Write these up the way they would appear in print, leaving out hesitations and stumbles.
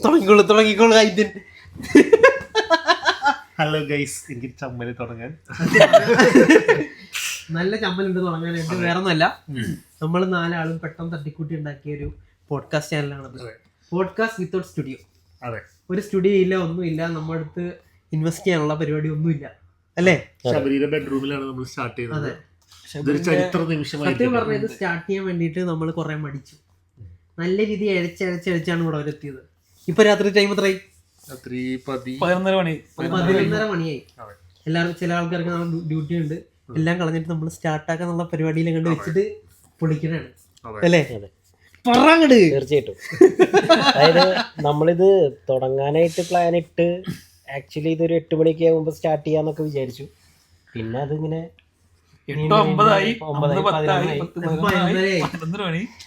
തുടങ്ങിക്കോളൂ ഇതിൻ. Hello guys, എനിക്ക് ചമ്മല് തുടങ്ങാൻ നല്ല ചമ്മലുണ്ട് തുടങ്ങാനായിട്ട്. വേറെ ഒന്നല്ല, നമ്മൾ നാലാളും പെട്ടെന്ന് തട്ടിക്കൂട്ടി ഉണ്ടാക്കിയ ഒരു പോഡ്കാസ്റ്റ് ചാനലാണത്. Podcast without studio. അതെ, ഒരു സ്റ്റുഡിയോ ഇല്ല, ഒന്നുമില്ല. നമ്മുടെ അടുത്ത് ഇൻവെസ്റ്റ് ചെയ്യാനുള്ള പരിപാടി ഒന്നുമില്ല, അല്ലേ? ശബരിയുടെ ബെഡ്റൂമിലാണ് നമ്മൾ സ്റ്റാർട്ട് ചെയ്യുന്നത്. ഇതൊരു ചരിത്ര നിമിഷമായി. സത്യം പറഞ്ഞ ഇത് സ്റ്റാർട്ട് ചെയ്യാൻ വേണ്ടിയിട്ട് നമ്മൾ കുറെ മടിച്ചു. നല്ല രീതിയിൽ അഴച്ചഴച്ചാണ് ഇവിടെ വരെ എത്തിയത്. ഇപ്പൊ രാത്രി ടൈം എത്രയായി? 11:30 മണിയായി. എല്ലാവർക്കും ചില ആൾക്കാർക്ക് ഡ്യൂട്ടി ഉണ്ട്. എല്ലാം കളഞ്ഞിട്ട് നമ്മൾ സ്റ്റാർട്ടാക്കാന്നുള്ള പരിപാടിയിൽ കണ്ട് വെച്ചിട്ട് പൊളിക്കണാണ്, അല്ലേ? പറങ്ങട്. തീർച്ചയായിട്ടും. അതായത് നമ്മളിത് തുടങ്ങാനായിട്ട് പ്ലാൻ ഇട്ട് ആക്ച്വലി ഇതൊരു 8 മണിക്ക് ആകുമ്പോൾ സ്റ്റാർട്ട് ചെയ്യാന്നൊക്കെ വിചാരിച്ചു. പിന്നെ അതിങ്ങനെ 9:10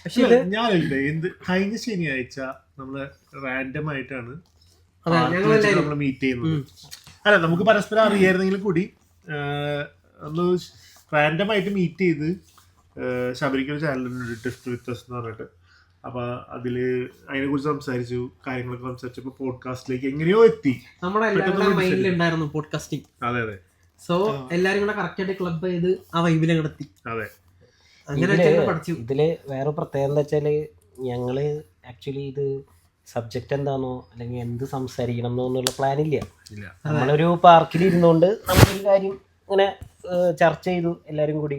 പക്ഷെ ഞാനില്ലേ, കഴിഞ്ഞ ശനിയാഴ്ച നമ്മള് റാൻഡം ആയിട്ടാണ് നമ്മള് മീറ്റ് ചെയ്യുന്നത്. അല്ല, നമുക്ക് പരസ്പരം അറിയായിരുന്നെങ്കിലും കൂടി ഒന്ന് റാൻഡം ആയിട്ട് മീറ്റ് ചെയ്ത് ശബരിക്കൊരു ചാനലുണ്ട്, ടെസ്റ്റ് വിത്ത് എന്ന് പറഞ്ഞിട്ട്. അപ്പൊ അതില് അതിനെ കുറിച്ച് സംസാരിച്ചു, കാര്യങ്ങളൊക്കെ സംസാരിച്ചപ്പോ പോഡ്കാസ്റ്റിലേക്ക് എങ്ങനെയോ എത്തി. നമ്മുടെ മൈൻഡിലുണ്ടായിരുന്നു പോഡ്കാസ്റ്റിംഗ്. അതെ അതെ. സോ എല്ലാരും കൂടെ കറക്റ്റ് ആയിട്ട് ക്ലബ് ചെയ്ത് ആ വൈബിൽ നടത്തി. അതെ. ഇതില് വേറെ പ്രത്യേകത എന്താ വെച്ചാല്, ഞങ്ങള് ആക്ച്വലി ഇത് സബ്ജക്റ്റ് എന്താണോ അല്ലെങ്കിൽ എന്ത് സംസാരിക്കണം എന്നുള്ള പ്ലാൻ ഇല്ല. നമ്മളൊരു പാർക്കിൽ ഇരുന്നുകൊണ്ട് നമ്മളൊരു കാര്യം ഇങ്ങനെ ചർച്ച ചെയ്തു എല്ലാവരും കൂടി.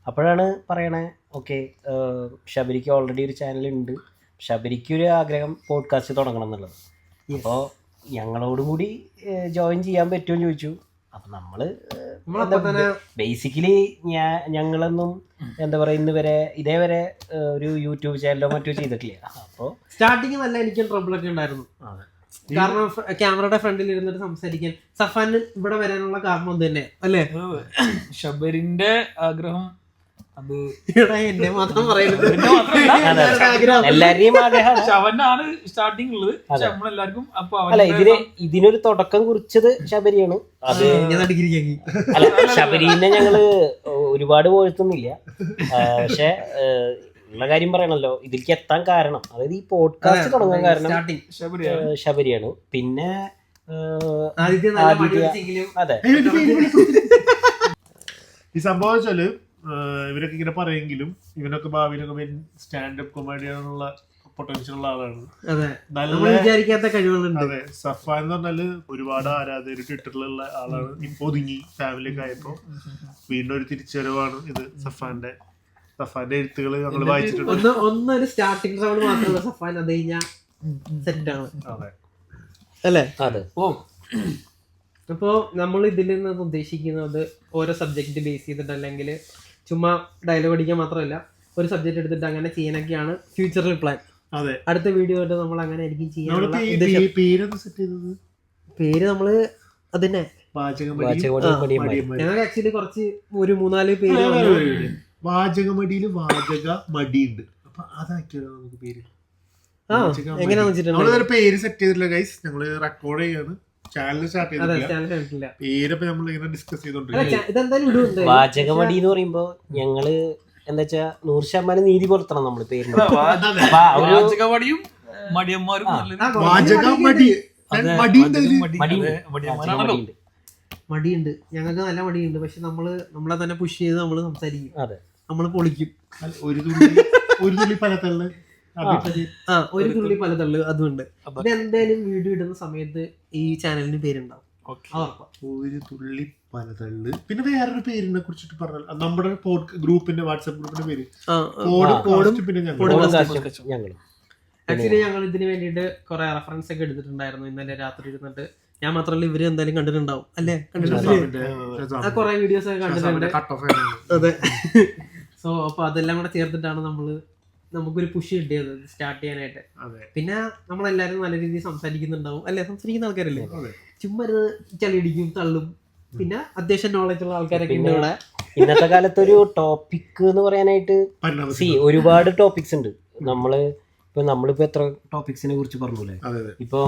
അപ്പോഴാണ് പറയണേ, ഓക്കെ ശബരിക്ക് ഓൾറെഡി ഒരു ചാനലുണ്ട്, ശബരിക്ക് ഒരു ആഗ്രഹം പോഡ്കാസ്റ്റ് തുടങ്ങണം എന്നുള്ളത്. അപ്പോൾ ഞങ്ങളോടും കൂടി ജോയിൻ ചെയ്യാൻ പറ്റുമെന്ന് ചോദിച്ചു. അപ്പം നമ്മള് ബേസിക്കലി ഞങ്ങളൊന്നും എന്താ പറയാ, ഇതേവരെ ഒരു യൂട്യൂബ് ചാനലോ മറ്റോ ചെയ്തിട്ടില്ല. അപ്പോൾ സ്റ്റാർട്ടിങ് നല്ല എനിക്കും ട്രബിളൊക്കെ ഉണ്ടായിരുന്നു. കാരണം ക്യാമറയുടെ ഫ്രണ്ടിൽ ഇരുന്നിട്ട് സംസാരിക്കാൻ സഫാന് ഇവിടെ വരാനുള്ള കാരണം തന്നെ അല്ലേ? ശബരിന്റെ ആഗ്രഹം അത് എന്നെ മാത്രം പറയുന്നത് എല്ലാവരുടെയും ആഗ്രഹമാണ്. അവനാണ് സ്റ്റാർട്ടിങ് ഉള്ളത്. പക്ഷെ നമ്മളെല്ലാവർക്കും അല്ല, ഇതിനൊരു തുടക്കം കുറിച്ചത് ശബരിയാണ്. അത് അല്ല, ശബരീനെ ഞങ്ങള് ഒരുപാട് പോഴ്ത്തുന്നില്ല. പക്ഷെ ഉള്ള കാര്യം പറയണല്ലോ, ഇതിലേക്ക് എത്താൻ കാരണം, അതായത് ഈ പോഡ്കാസ്റ്റ് തുടങ്ങാൻ കാരണം ശബരിയാണ്. പിന്നെ അതെ, ഈ സംഭവം വെച്ചാല് ഇവരൊക്കെ ഇങ്ങനെ പറയെങ്കിലും ഇവനൊക്കെ ഭാവിയിലൊക്കെ സ്റ്റാൻഡപ്പ് കൊമേഡിയാനുള്ള പൊട്ടൻഷ്യൽ ഉള്ള ആളാണ്. വിചാരിക്കാത്ത കഴിവുകളുണ്ട്. അതെ. സഫാൻ എന്ന് പറഞ്ഞാല് ഒരുപാട് ആരാധകർ ട്വിറ്ററിലുള്ള ആളാണ്. ഇപ്പൊ ഒതുങ്ങി ഫാമിലിയൊക്കെ ആയപ്പോ വീണ്ടും ഒരു തിരിച്ചുവരവാണ് ഇത്. സഫാന്റെ എഴുത്തുകൾ നമ്മൾ വായിച്ചിട്ടുണ്ട്. ഒന്നൊരു സ്റ്റാർട്ടിംഗ് റൗണ്ട് മാത്രമല്ല സഫാൻ, അത് കഴിഞ്ഞാൽ സെറ്റാണ്, അല്ലേ? അതെ. അപ്പോൾ നമ്മൾ ഇതിൽ നിന്ന് ഉദ്ദേശിക്കുന്നത് ഓരോ സബ്ജക്റ്റ് ബേസ് ചെയ്തിട്ട്, അല്ലെങ്കിൽ ചുമ്മാ ഡയലോഗ് അടിക്കാൻ മാത്രമല്ല, ഒരു സബ്ജക്റ്റ് എടുത്തിട്ട് അങ്ങനെ ചെയ്യാനൊക്കെയാണ് ഫ്യൂച്ചറിൽ പ്ലാൻ. അതെ. അടുത്ത വീഡിയോ ആയിട്ട് നമ്മൾ അങ്ങനെ ആയിരിക്കും ചെയ്യാനുള്ള പേര്. നമ്മള് അതിനെ ഞങ്ങൾക്ക് ആക്ച്വലി കുറച്ച് ഒരു 3-4 പേര്. വാചകമടിയില് വാചക മടിയുണ്ട്. അപ്പൊ അതാക്കിയാലോ നമുക്ക് പേര്? എങ്ങനെയാന്ന് വെച്ചിട്ടുണ്ടെങ്കിൽ പേര് സെറ്റ് ചെയ്തിട്ടില്ല ഗൈസ്. ഞങ്ങള് റെക്കോർഡ് ചെയ്യാണ്, ചാനൽ സ്റ്റാർട്ട് ചെയ്തിട്ടില്ല. പേരൊക്കെ നമ്മൾ ഇങ്ങനെ ഡിസ്കസ് ചെയ്തോണ്ടിരിക്കും. വാചകമടി എന്ന് പറയുമ്പോ ഞങ്ങള് എന്താ വെച്ചാ 100% നീതി പുലർത്തണം നമ്മള് പേരിന്. മടിയന്മാരും മടിയുണ്ട്, ഞങ്ങൾക്ക് നല്ല മടിയുണ്ട്. പക്ഷെ നമ്മളെ തന്നെ പുഷ് ചെയ്ത് നമ്മള് സംസാരിക്കും, നമ്മള് പൊളിക്കും. ഒരു തുള്ളി പലതള്ളു, ഒരു തുള്ളി പലതള്ളു. അതുകൊണ്ട് ഇത് എന്തായാലും വീഡിയോ ഇടുന്ന സമയത്ത് ഈ ചാനലിന് പേരുണ്ടാവും. ഒരു തുള്ളി പലതള്ളു. പിന്നെ വേറൊരു പേരിനെ കുറിച്ചിട്ട് പറഞ്ഞാൽ നമ്മുടെ ഗ്രൂപ്പിന്റെ വാട്സാപ്പ് ഗ്രൂപ്പിന്റെ പേര് ആക്ച്വലി ഞങ്ങൾ ഇതിന് വേണ്ടിയിട്ട് കുറെ റെഫറൻസ് ഒക്കെ എടുത്തിട്ടുണ്ടായിരുന്നു. ഇന്നലെ രാത്രി ഇരുന്നിട്ട് ഞാൻ മാത്രമല്ല, ഇവര് എന്തായാലും കണ്ടിട്ടുണ്ടാവും, അല്ലേ? കണ്ടിട്ടുണ്ട്, കുറെ വീഡിയോസ് ഒക്കെ കണ്ടിട്ടുണ്ട്. അതെ. സോ അപ്പൊ അതെല്ലാം കൂടെ ചേർത്തിട്ടാണ് നമുക്കൊരു പുഷ് കിട്ടിയത് സ്റ്റാർട്ട് ചെയ്യാനായിട്ട്. പിന്നെ നമ്മളെല്ലാരും നല്ല രീതിയിൽ സംസാരിക്കുന്നുണ്ടാവും, അല്ലെ? സംസാരിക്കുന്ന ആൾക്കാരല്ലേ, ചുമ്മാ ചളിയടിക്കും, തള്ളും. പിന്നെ അത്യാവശ്യം നോളജ് ഉള്ള ആൾക്കാരൊക്കെ ഉണ്ട് ഇവിടെ. ഇന്നത്തെ കാലത്ത് ഒരു ടോപ്പിക് എന്ന് പറയാനായിട്ട് ഒരുപാട് ടോപ്പിക്സ് ഉണ്ട്. നമ്മളിപ്പോ എത്ര ടോപ്പിക്സിനെ കുറിച്ച് പറഞ്ഞൂല്ലേ? ഇപ്പൊ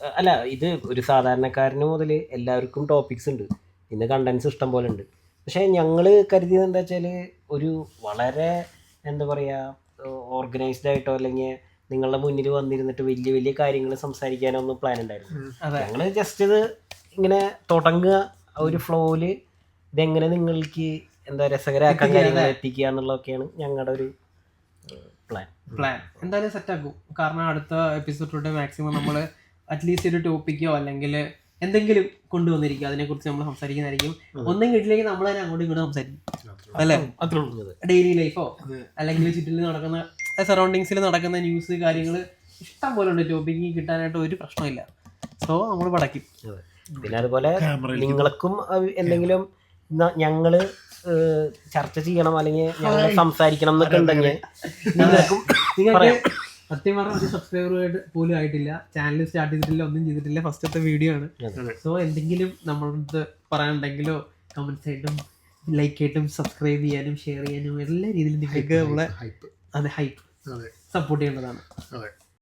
അല്ല, ഇത് ഒരു സാധാരണക്കാരന് മുതൽ എല്ലാവർക്കും ടോപ്പിക്സ് ഉണ്ട്. ഇന്ന് കണ്ടന്റ്സ് ഇഷ്ടം പോലെ ഉണ്ട്. പക്ഷെ ഞങ്ങള് കരുതിയത് എന്താ വെച്ചാല്, ഒരു വളരെ എന്താ പറയാ ഓർഗനൈസ്ഡ് ആയിട്ടോ അല്ലെങ്കിൽ നിങ്ങളുടെ മുന്നിൽ വന്നിരുന്നിട്ട് വലിയ വലിയ കാര്യങ്ങൾ സംസാരിക്കാനൊന്നും പ്ലാൻ ഉണ്ടായിരുന്നു. അതെ. ഞങ്ങൾ ജസ്റ്റ് ഇത് ഇങ്ങനെ തുടങ്ങുക, ഒരു ഫ്ലോയില് ഇതെങ്ങനെ നിങ്ങൾക്ക് എന്താ രസകരമാക്കാൻ കാര്യങ്ങൾ എത്തിക്കുക എന്നുള്ളതൊക്കെയാണ് ഞങ്ങളുടെ ഒരു പ്ലാൻ. എന്തായാലും സെറ്റാക്കും. കാരണം അടുത്ത എപ്പിസോഡിലൂടെ മാക്സിമം നമ്മൾ അറ്റ്ലീസ്റ്റ് ഒരു ടോപ്പിക്കോ അല്ലെങ്കിൽ എന്തെങ്കിലും കൊണ്ടുവന്നിരിക്കും, അതിനെക്കുറിച്ച് നമ്മൾ സംസാരിക്കുന്നതായിരിക്കും. ഒന്നും കിട്ടില്ലെങ്കിൽ നമ്മൾ തന്നെ അങ്ങോട്ടും ഇങ്ങോട്ടും സംസാരിക്കും, അല്ലേ? ഡെയിലി ലൈഫോ അല്ലെങ്കിൽ ചുറ്റിൽ നടക്കുന്ന സറൗണ്ടിങ്സിൽ നടക്കുന്ന ന്യൂസ് കാര്യങ്ങൾ ഇഷ്ടം പോലെ ഉണ്ട്. ടോപ്പിക്ക് കിട്ടാനായിട്ട് ഒരു പ്രശ്നമില്ല. സോ നമ്മൾ പടക്കും. പിന്നെ അതുപോലെ നിങ്ങൾക്കും എന്തെങ്കിലും ഞങ്ങള് ചർച്ച ചെയ്യണം അല്ലെങ്കിൽ ഞങ്ങൾ സംസാരിക്കണം എന്നൊക്കെ ഉണ്ടെങ്കിൽ നിങ്ങൾക്ക് സത്യം പറഞ്ഞാൽ ഒരു സബ്സ്ക്രൈബർ പോലും ആയിട്ടില്ല, ചാനൽ സ്റ്റാർട്ട് ചെയ്തിട്ടില്ല, ഒന്നും ചെയ്തിട്ടില്ല, ഫസ്റ്റത്തെ വീഡിയോ ആണ്. സോ എന്തെങ്കിലും നമ്മളത് പറയാനുണ്ടെങ്കിലോ കമന്റ്സ് ആയിട്ടും ലൈക്ക് ആയിട്ടും സബ്സ്ക്രൈബ് ചെയ്യാനും ഷെയർ ചെയ്യാനും എല്ലാ രീതിയിലും നിങ്ങൾക്ക് നമ്മളെ ഹൈപ്പ് സപ്പോർട്ട് ചെയ്യേണ്ടതാണ്.